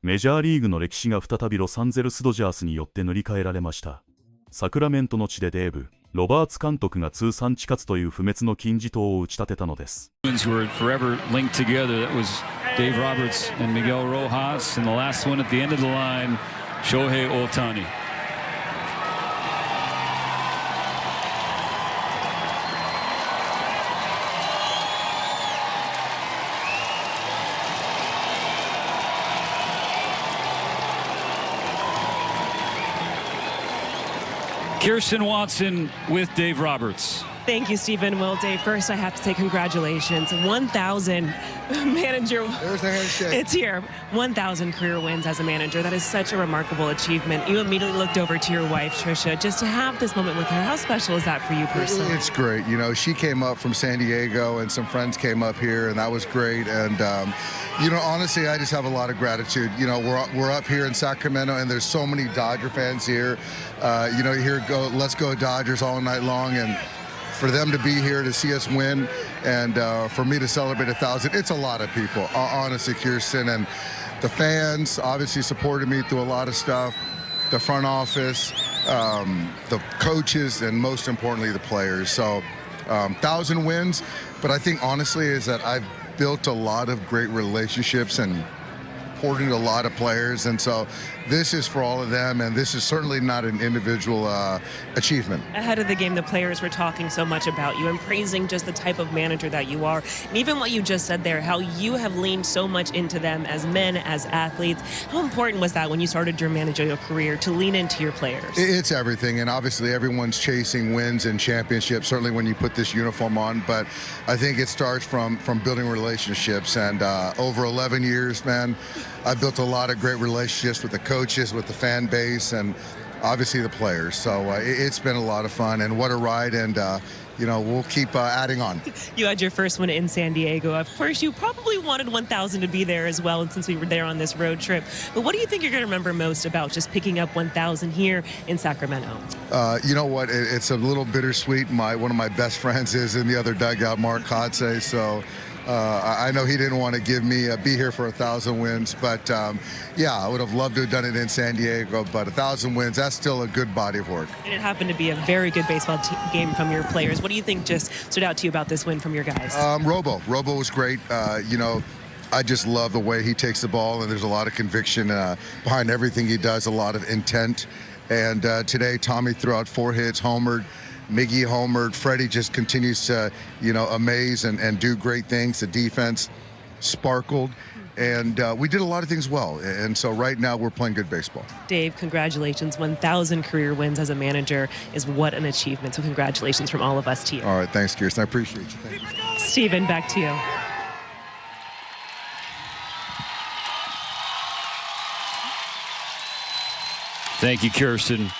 メジャーリーグの歴史が再びロサンゼルスドジャースによって塗り替えられました。サクラメントの地でデーブ・ロバーツ監督が通算地勝という不滅の金字塔を打ち立てたのです。Dave Roberts and Miguel Rojas, and the last one at the end of the line, Shohei Ohtani. Kirsten Watson with Dave Roberts. Thank you, Stephen. Well, Dave, first I have to say congratulations. 1,000 manager. There's the handshake. It's here. 1,000 career wins as a manager. That is such a remarkable achievement. You immediately looked over to your wife, Trisha, just to have this moment with her. How special is that for you personally? It's great. You know, she came up from San Diego, and some friends came up here, and that was great. And, you know, honestly, I just have a lot of gratitude. You know, we're up here in Sacramento, and there's so many Dodger fans here. You know, you hear "Let's go Dodgers" all night long, and for them to be here to see us win, and for me to celebrate 1,000, it's a lot of people, honestly, Kirsten. And the fans obviously supported me through a lot of stuff, the front office, the coaches, and most importantly, the players. So 1,000 wins, but I think honestly is that I've built a lot of great relationships and poured into a lot of players, and so this is for all of them, and this is certainly not an individual achievement. Ahead of the game, the players were talking so much about you and praising just the type of manager that you are. And even what you just said there, how you have leaned so much into them as men, as athletes. How important was that when you started your managerial career to lean into your players? It's everything, and obviously everyone's chasing wins and championships, certainly when you put this uniform on, but I think it starts from building relationships, and over 11 years, man, I built a lot of great relationships with the coaches, with the fan base, and obviously the players. So it's been a lot of fun, and what a ride, and you know, we'll keep adding on. You had your first one in San Diego. Of course, you probably wanted 1,000 to be there as well, and since we were there on this road trip. But what do you think you're going to remember most about just picking up 1,000 here in Sacramento? You know what? It's a little bittersweet. One of my best friends is in the other dugout, Mark Kotze, so I know he didn't want to give me be here for 1,000 wins, but yeah, I would have loved to have done it in San Diego, but 1,000 wins, that's still a good body of work. And it happened to be a very good baseball game from your players. What do you think just stood out to you about this win from your guys? Robo was great. You know, I just love the way he takes the ball, and there's a lot of conviction behind everything he does, a lot of intent. And today, Tommy threw out 4 hits, homered. Miggy homered. Freddie just continues to, you know, amaze and do great things. The defense sparkled, and we did a lot of things well. And so right now we're playing good baseball. Dave, congratulations. 1,000 career wins as a manager is what an achievement. So congratulations from all of us to you. All right, thanks, Kirsten. I appreciate you. Thank you. Stephen, back to you. Thank you, Kirsten.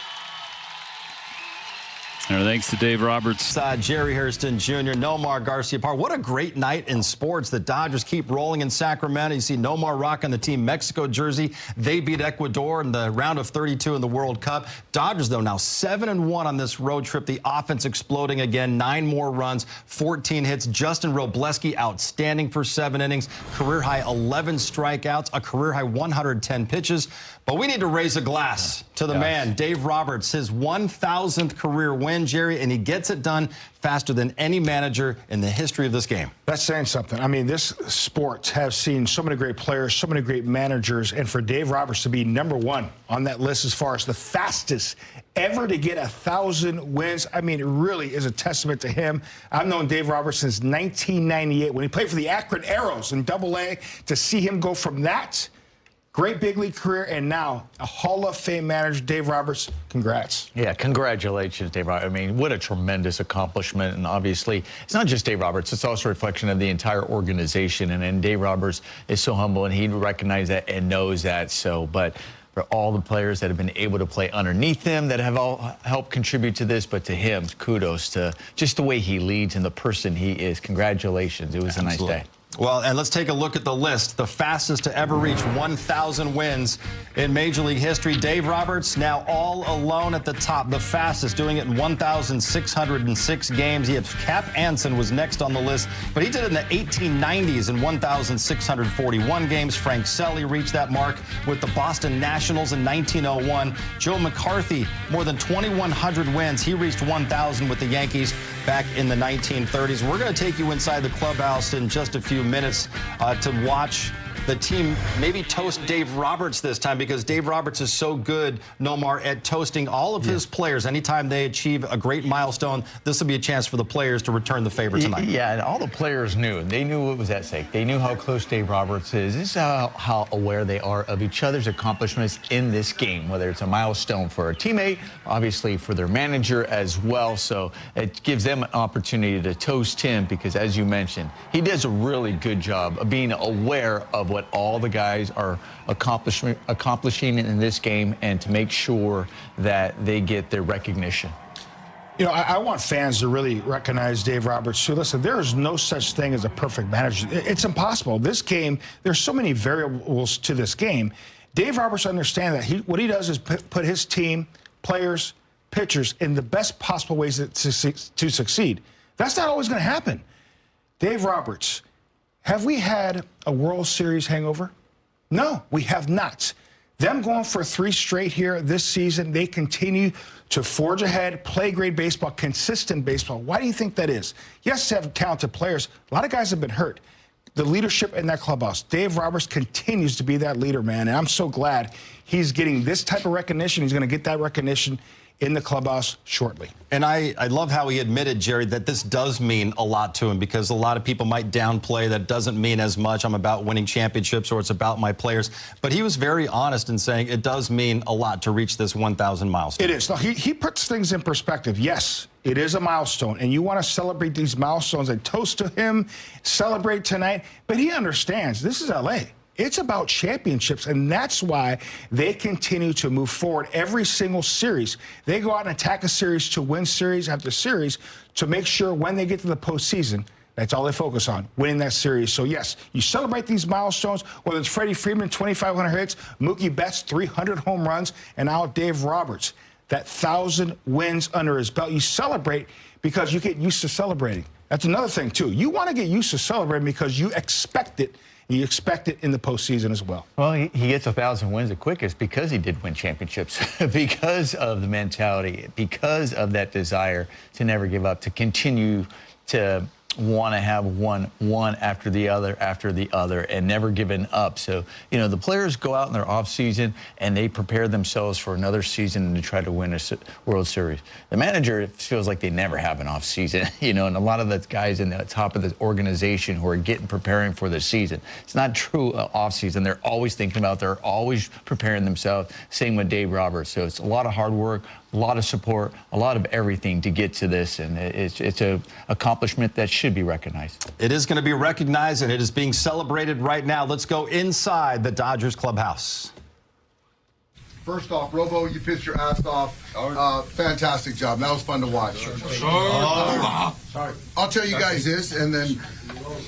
And thanks to Dave Roberts. Jerry Hairston Jr., Nomar Garcia-Parra. What a great night in sports. The Dodgers keep rolling in Sacramento. You see Nomar rocking the Team Mexico jersey. They beat Ecuador in the round of 32 in the World Cup. Dodgers, though, now 7-1 on this road trip. The offense exploding again. 9 more runs, 14 hits. Justin Robleski, outstanding for 7 innings. Career-high 11 strikeouts, a career-high 110 pitches. But we need to raise a glass to the man, Dave Roberts, his 1,000th career win, Jerry, and he gets it done faster than any manager in the history of this game. That's saying something. I mean, this sport has seen so many great players, so many great managers, and for Dave Roberts to be #1 on that list as far as the fastest ever to get 1,000 wins, I mean, it really is a testament to him. I've known Dave Roberts since 1998 when he played for the Akron Arrows in Double-A. To see him go from that great big league career, and now a Hall of Fame manager, Dave Roberts. Congrats. Yeah, congratulations, Dave Roberts. I mean, what a tremendous accomplishment. And obviously, it's not just Dave Roberts. It's also a reflection of the entire organization. And Dave Roberts is so humble, and he recognizes that and knows that. So, but for all the players that have been able to play underneath him, that have all helped contribute to this, but to him, kudos to just the way he leads and the person he is. Congratulations. It was a nice day. Well, and let's take a look at the list. The fastest to ever reach 1,000 wins in Major League history. Dave Roberts now all alone at the top. The fastest, doing it in 1,606 games. He has Cap Anson was next on the list, but he did it in the 1890s in 1,641 games. Frank Selly reached that mark with the Boston Nationals in 1901. Joe McCarthy, more than 2,100 wins. He reached 1,000 with the Yankees back in the 1930s. We're going to take you inside the clubhouse in just a few minutes to watch the team maybe toast Dave Roberts this time, because Dave Roberts is so good, Nomar, at toasting all of his players. Anytime they achieve a great milestone, this will be a chance for the players to return the favor tonight. Yeah, and all the players knew. They knew what was at stake. They knew how close Dave Roberts is. This is how aware they are of each other's accomplishments in this game, whether it's a milestone for a teammate, obviously for their manager as well. So it gives them an opportunity to toast him because, as you mentioned, he does a really good job of being aware of what all the guys are accomplishing in this game, and to make sure that they get their recognition. You know, I want fans to really recognize Dave Roberts too. Listen, there is no such thing as a perfect manager. It's impossible. This game, there's so many variables to this game. Dave Roberts understands that what he does is put his team, players, pitchers in the best possible ways to succeed. That's not always going to happen. Dave Roberts, have we had a World Series hangover? No, we have not. Them going for 3 straight here this season, they continue to forge ahead, play great baseball, consistent baseball. Why do you think that is? Yes, they have talented players. A lot of guys have been hurt. The leadership in that clubhouse, Dave Roberts continues to be that leader, man, and I'm so glad he's getting this type of recognition. He's going to get that recognition in the clubhouse shortly. And I love how he admitted, Jerry, that this does mean a lot to him, because a lot of people might downplay that it doesn't mean as much. I'm about winning championships, or it's about my players. But he was very honest in saying it does mean a lot to reach this 1,000 milestone. It is. Now, he puts things in perspective. Yes, it is a milestone, and you want to celebrate these milestones and toast to him, celebrate tonight. But he understands this is L.A. It's about championships, and that's why they continue to move forward every single series. They go out and attack a series to win series after series to make sure when they get to the postseason, that's all they focus on, winning that series. So, yes, you celebrate these milestones, whether it's Freddie Freeman, 2,500 hits, Mookie Betts, 300 home runs, and now Dave Roberts, that 1,000 wins under his belt. You celebrate because you get used to celebrating. That's another thing, too. You want to get used to celebrating because you expect it. You expect it in the postseason as well. Well, he gets 1,000 wins the quickest because he did win championships, because of the mentality, because of that desire to never give up, to continue to want to have one after the other, and never giving up. So, you know, the players go out in their off season and they prepare themselves for another season to try to win a World Series. The manager feels like they never have an off season, you know, and a lot of the guys in the top of the organization who are preparing for the season. It's not true off season. They're always thinking about, they're always preparing themselves. Same with Dave Roberts. So it's a lot of hard work, a lot of support, a lot of everything to get to this, and it's an accomplishment that should be recognized. It is going to be recognized, and it is being celebrated right now. Let's go inside the Dodgers clubhouse. First off, Robo, you pitched your ass off. Fantastic job. That was fun to watch. Sorry. I'll tell you guys this, and then,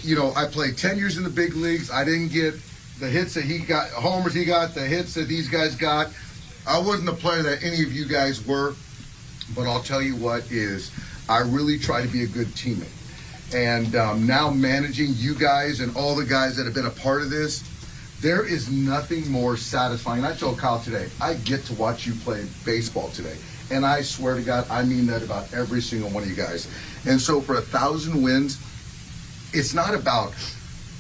you know, I played 10 years in the big leagues. I didn't get the hits that he got, homers he got, the hits that these guys got. I wasn't the player that any of you guys were, but I'll tell you what is, I really try to be a good teammate. And now managing you guys and all the guys that have been a part of this, there is nothing more satisfying. I told Kyle today, I get to watch you play baseball today. And I swear to God, I mean that about every single one of you guys. And so for 1,000 wins, it's not about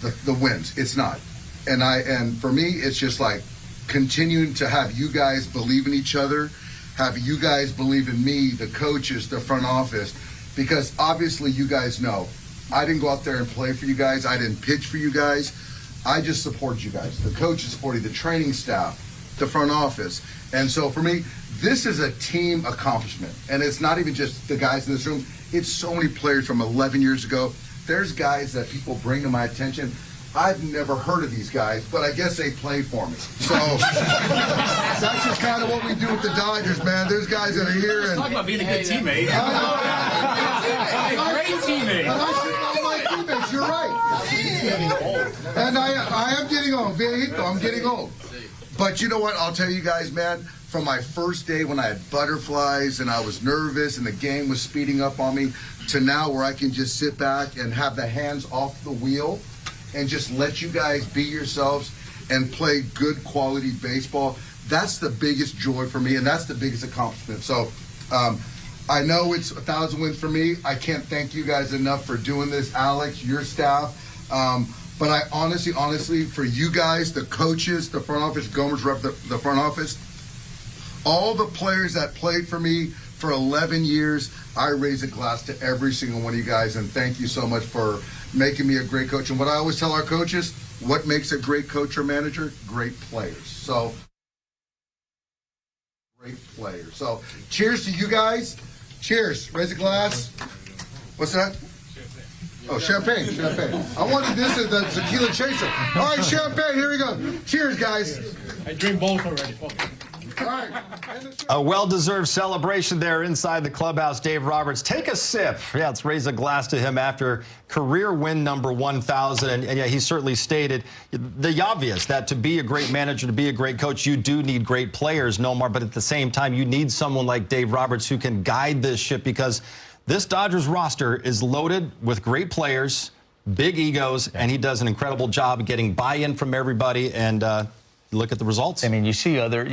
the wins. It's not. And for me, it's just like, continuing to have you guys believe in each other, have you guys believe in me, the coaches, the front office, because obviously you guys know I didn't go out there and play for you guys. I didn't pitch for you guys. I just support you guys. The coaches support you, the training staff, the front office. And so for me, this is a team accomplishment. And it's not even just the guys in this room. It's so many players from 11 years ago. There's guys that people bring to my attention. I've never heard of these guys, but I guess they play for me. So that's just kind of what we do with the Dodgers, man. There's guys that are here. And talk about being a good teammate. Great teammate. And I should know my teammates. You're right. And I am getting old. Viejito, I'm getting old. But you know what? I'll tell you guys, man, from my first day when I had butterflies and I was nervous and the game was speeding up on me to now where I can just sit back and have the hands off the wheel and just let you guys be yourselves and play good quality baseball. That's the biggest joy for me, and that's the biggest accomplishment. So I know it's 1,000 wins for me. I can't thank you guys enough for doing this, Alex, your staff. But I honestly, for you guys, the coaches, the front office, Gomer's rep the front office, all the players that played for me for 11 years, I raise a glass to every single one of you guys, and thank you so much for making me a great coach. And what I always tell our coaches, what makes a great coach or manager? Great players. So, great players. So, cheers to you guys. Cheers. Raise a glass. What's that? Oh, champagne. I wanted this as the tequila chaser. All right, champagne. Here we go. Cheers, guys. I drink both already. All right. A well-deserved celebration there inside the clubhouse. Dave Roberts, take a sip. Yeah, let's raise a glass to him after career win number 1,000. And yeah, he certainly stated the obvious, that to be a great manager, to be a great coach, you do need great players, Nomar. But at the same time, you need someone like Dave Roberts who can guide this ship, because this Dodgers roster is loaded with great players, big egos, and he does an incredible job getting buy-in from everybody. And look at the results. I mean, you see other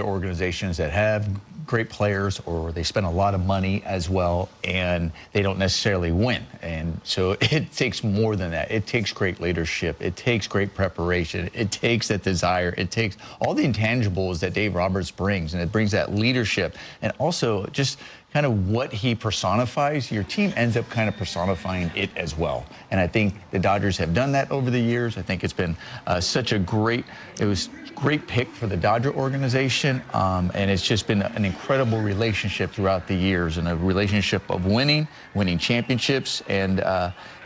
organizations that have great players, or they spend a lot of money as well, and they don't necessarily win. And so it takes more than that. It takes great leadership. It takes great preparation. It takes that desire. It takes all the intangibles that Dave Roberts brings, and it brings that leadership, and also just kind of what he personifies. Your team ends up kind of personifying it as well. And I think the Dodgers have done that over the years. I think it's been such a great pick for the Dodger organization. And it's just been an incredible relationship throughout the years, and a relationship of winning championships, and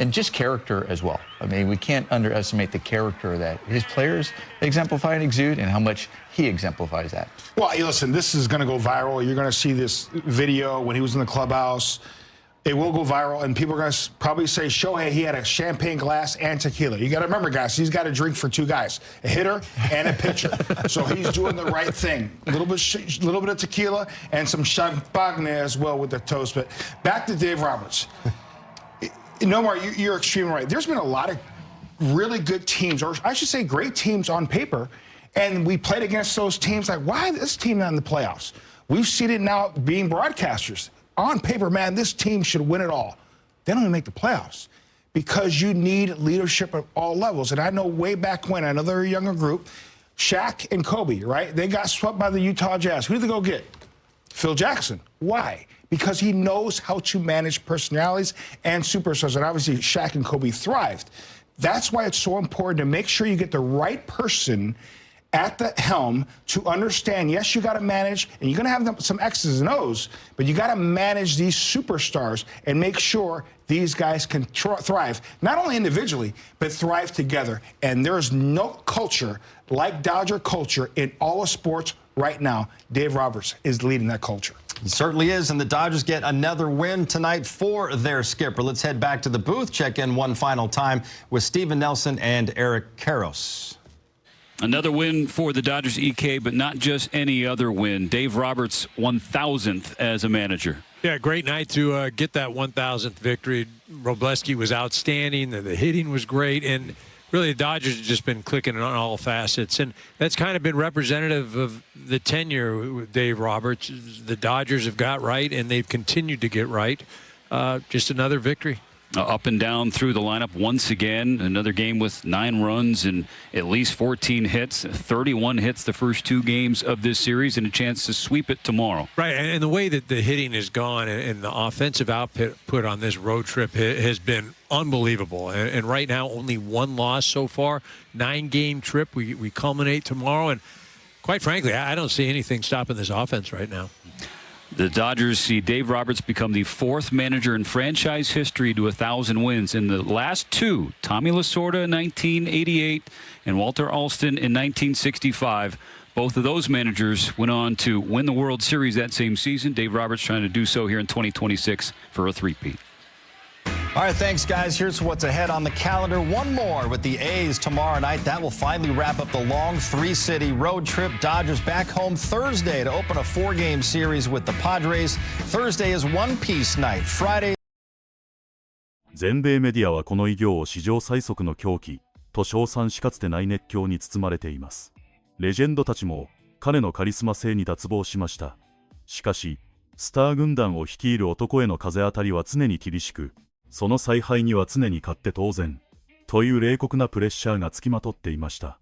just character as well. I mean, we can't underestimate the character that his players exemplify and exude, and how much he exemplifies that. Well, listen, this is going to go viral. You're going to see this video when he was in the clubhouse. It will go viral, and people are going to probably say, Shohei, he had a champagne glass and tequila. You got to remember, guys, he's got to drink for two guys, a hitter and a pitcher. So he's doing the right thing. A little bit of tequila and some champagne as well with the toast. But back to Dave Roberts. Nomar, you're extremely right. There's been a lot of really good teams, or I should say great teams on paper, and we played against those teams like, why is this team not in the playoffs? We've seen it now being broadcasters. On paper, man, this team should win it all. They don't even make the playoffs because you need leadership at all levels. And I know way back when, I know they're a younger group, Shaq and Kobe, right? They got swept by the Utah Jazz. Who did they go get? Phil Jackson. Why? Because he knows how to manage personalities and superstars. And obviously, Shaq and Kobe thrived. That's why it's so important to make sure you get the right person at the helm to understand, yes, you got to manage, and you're going to have some X's and O's, but you got to manage these superstars and make sure these guys can thrive, not only individually, but thrive together. And there's no culture like Dodger culture in all of sports right now. Dave Roberts is leading that culture. He certainly is, and the Dodgers get another win tonight for their skipper. Let's head back to the booth, check in one final time with Steven Nelson and Eric Karros. Another win for the Dodgers, EK, but not just any other win. Dave Roberts' 1,000th as a manager. Yeah, great night to get that 1,000th victory. Robleski was outstanding. The hitting was great. And really, the Dodgers have just been clicking on all facets. And that's kind of been representative of the tenure with Dave Roberts. The Dodgers have got right, and they've continued to get right. Just another victory. Up and down through the lineup once again. Another game with 9 runs and at least 14 hits, 31 hits the first 2 games of this series, and a chance to sweep it tomorrow. Right, and the way that the hitting has gone and the offensive output on this road trip has been unbelievable. And right now, only 1 loss so far. 9-game trip. We culminate tomorrow, and quite frankly, I don't see anything stopping this offense right now. The Dodgers see Dave Roberts become the 4th manager in franchise history to 1,000 wins. In the last 2, Tommy Lasorda in 1988 and Walter Alston in 1965. Both of those managers went on to win the World Series that same season. Dave Roberts trying to do so here in 2026 for a 3-peat. All right, thanks, guys. Here's what's ahead on the calendar. One more with the A's tomorrow night. That will finally wrap up the long three-city road trip. Dodgers back home Thursday to open a four-game series with the Padres. Thursday is One Piece night. Friday. 全米メディアはこの偉業を史上最速の狂気と称賛し、かつてない熱狂に包まれています。レジェンドたちも彼のカリスマ性に脱帽しました。しかし、スター軍団を率いる男への風当たりは常に厳しく、その采配には常に勝って当然という冷酷なプレッシャーがつきまとっていました。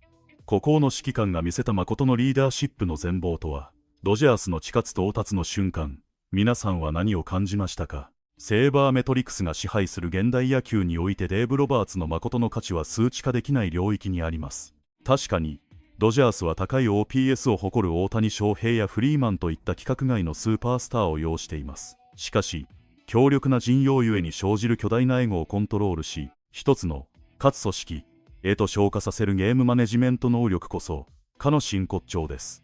孤高の指揮官が見せた誠のリーダーシップの全貌とは、ドジャースの地下到達の瞬間、皆さんは何を感じましたか？セーバーメトリクスが支配する現代野球においてデーブ・ロバーツの誠の価値は数値化できない領域にあります。確かに、ドジャースは高い OPS を誇る大谷翔平やフリーマンといった規格外のスーパースターを擁しています。しかし、強力な陣容ゆえに生じる巨大なエゴをコントロールし、一つの、かつ組織、へと昇華させるゲームマネジメント能力こそ、かの真骨頂です。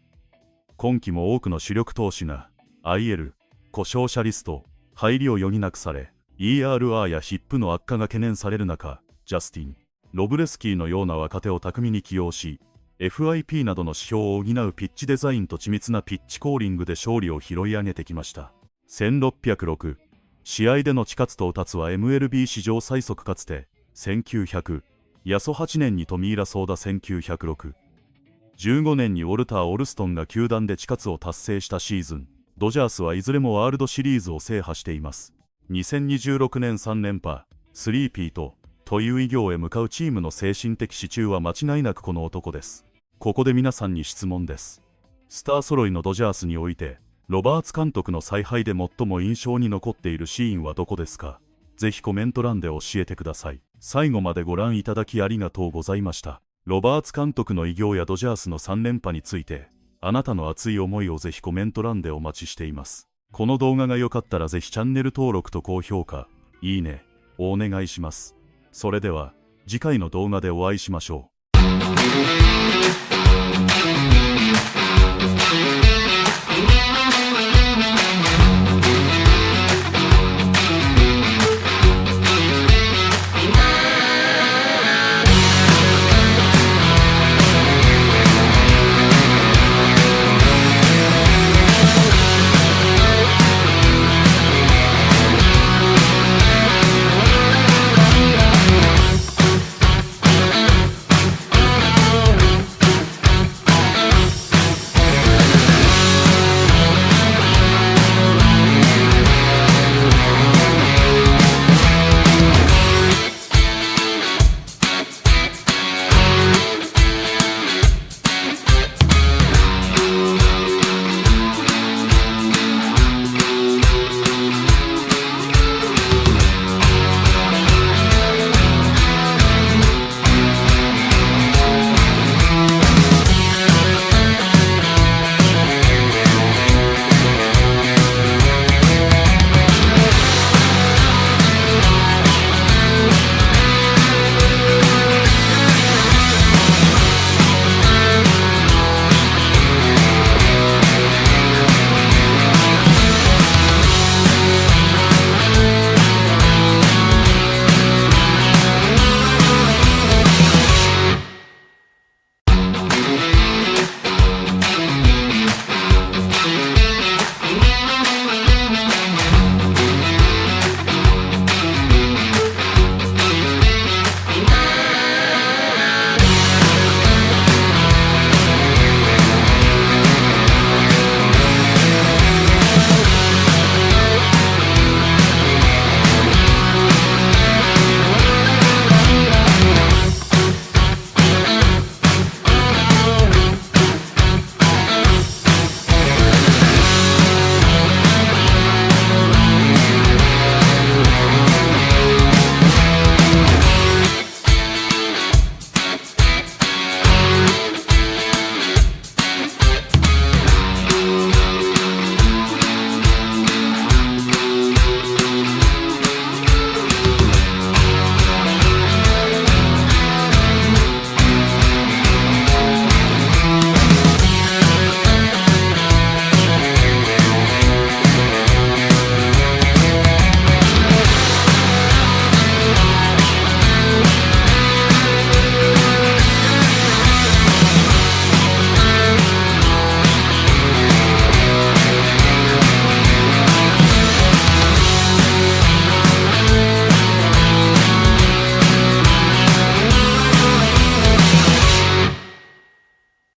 今季も多くの主力投手が、IL、故障者リスト、入りを余儀なくされ、ERR やヒップの悪化が懸念される中、ジャスティン・ロブレスキーのような若手を巧みに起用し、FIP などの指標を補うピッチデザインと緻密なピッチコーリングで勝利を拾い上げてきました。1606試合での地下到達は MLB 史上最速かつて、1900、ヤソ8年にトミーラ・ソーダ1906、15年にウォルター・オルストンが球団で地下を達成したシーズン、ドジャースはいずれもワールドシリーズを制覇しています。2026年3連覇、3ピートという偉業へ向かうチームの精神的支柱は間違いなくこの男です。ここで皆さんに質問です。スター揃いのドジャースにおいて、ロバーツ監督の采配で最も印象に残っているシーンはどこですか？ぜひコメント欄で教えてください。最後までご覧いただきありがとうございました。ロバーツ監督の偉業やドジャースの3連覇について、あなたの熱い思いをぜひコメント欄でお待ちしています。この動画が良かったらぜひチャンネル登録と高評価、いいね、をお願いします。それでは、次回の動画でお会いしましょう。